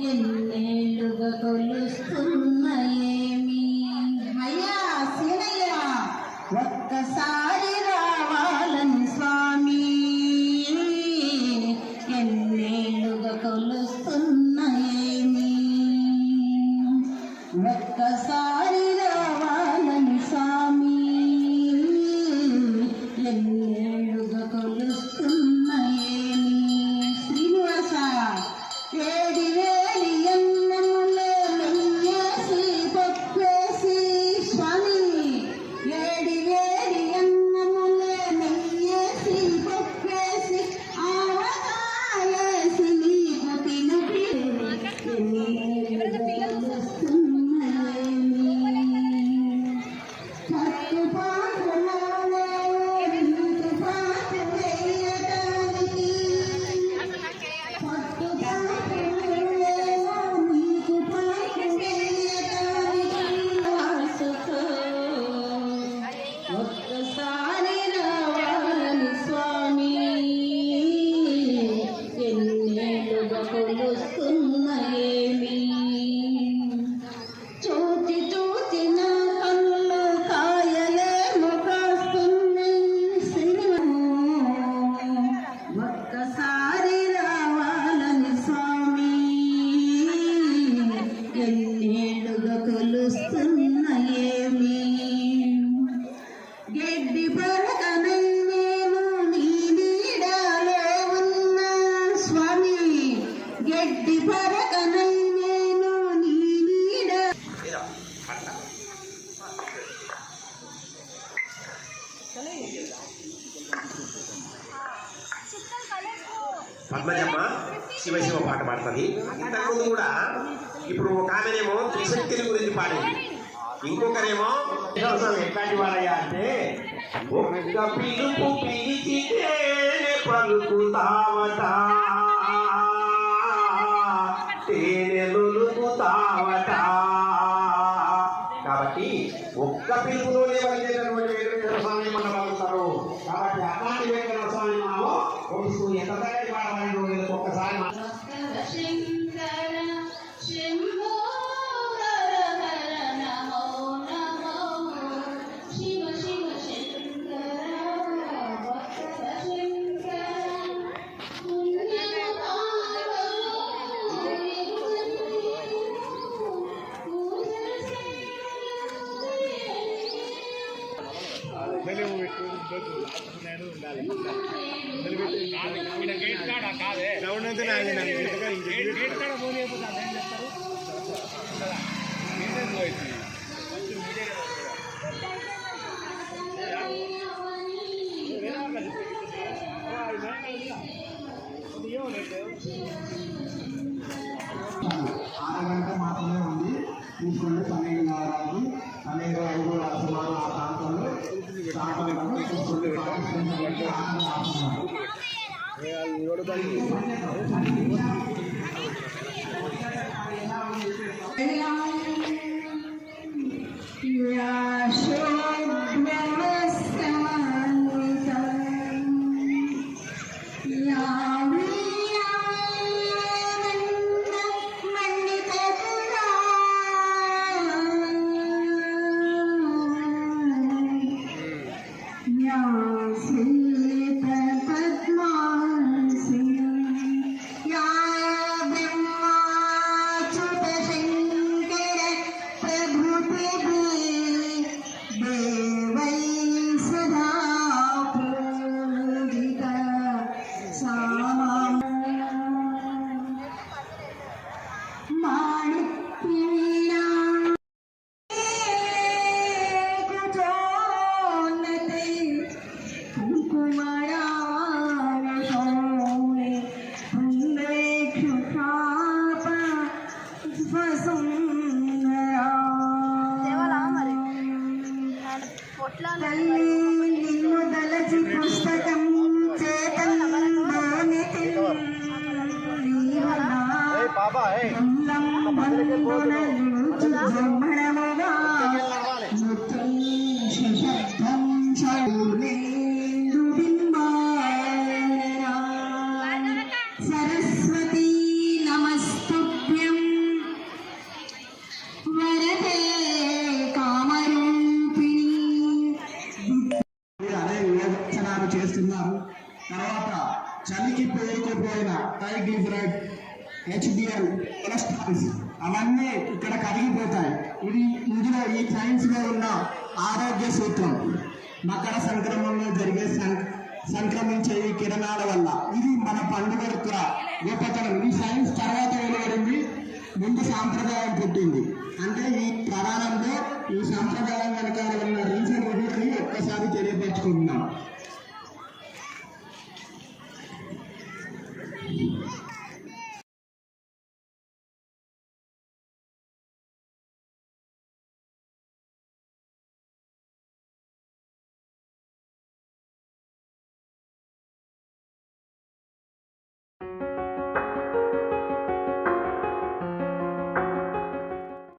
ఎన్నేళ్ళుగా కొలుస్తున్నాయేమి అయ్యా సీనయ్య ఒక్కసారి రావాలని స్వామి ఎన్నేళ్ళుగా కొలుస్తున్నాయేమి ఒక్కసారి రావాలని స్వామి ఎన్నేళ్ళుగా కొలుస్తున్నాయేమి శ్రీనివాస ఏడి వేడి అన్నములే నెయ్యేసి పప్పేసి స్వామి ఏడి వేడి అన్నములే నెయ్యేసి పప్పేసి ఆవకాయేసి నీకు తినుపి ఒక్కసారి రావాలని స్వామి ఎన్నేళ్ళుగా కొలుస్తున్నాయేమి చూచి చూచి నా కళ్ళు కాయలేమో కాస్తున్నాయి ఒక్కసారి రావాలని స్వామి ఎన్నేళ్ళుగా కొలుస్తున్నాయేమి గడ్డి పరకనై నేను నీ నీడలో ఉన్నా స్వామి గడ్డి పరకనై నేను నీ నీడ పద్మజమ్మ శివ శివ పాట పాడుతుంది. ఇంతకుముందు కూడా ఇప్పుడు ఒక ఆమెనేమో త్రిశక్తుల గురించి పాడింది, ఇంకొకరేమో ఎట్లాంటి వాళ్ళయ్యా అంటే ఒక్క పిలుపు పిలిచితే పలుకుతావట తేనెలుకుతావట. కాబట్టి ఒక్క పిలుపులోనే పలికేటటువంటి వెంకటేశ్వర స్వామి మన పలుకుతారు. కాబట్టి అలాంటి వెంకటేశ్వర స్వామి మనము కొడుకు ఎంత తగ్గని పాడమని ఒక్కసారి అరగంట మాత్రమే ఉంది. తీసుకుంటే 12 వారాలు 12 అడుగుల సుమారు ఆ ప్రాంతంలో తీసుకుంటే పుస్తకం సరస్వతీ నమస్తుభ్యం హెచ్డిఎల్, కొలెస్ట్రాల్స్ అవన్నీ ఇక్కడ కరిగిపోతాయి. ఇది ఇందులో ఈ సైన్స్ లో ఉన్న ఆరోగ్య సూత్రం. మకర సంక్రమణలో జరిగే సంక్రమించే ఈ కిరణాల వల్ల ఇది మన పండుగ యొక్క గొప్పతనం. ఈ సైన్స్ తర్వాత వెలువడింది, ముందు సాంప్రదాయం పుట్టింది. అంటే ఈ ప్రధానంలో ఈ సాంప్రదాయం వెనకాల ఉన్న రీజన్ ఒకటి ఒక్కసారి తెలియపరచుకుంటున్నాం.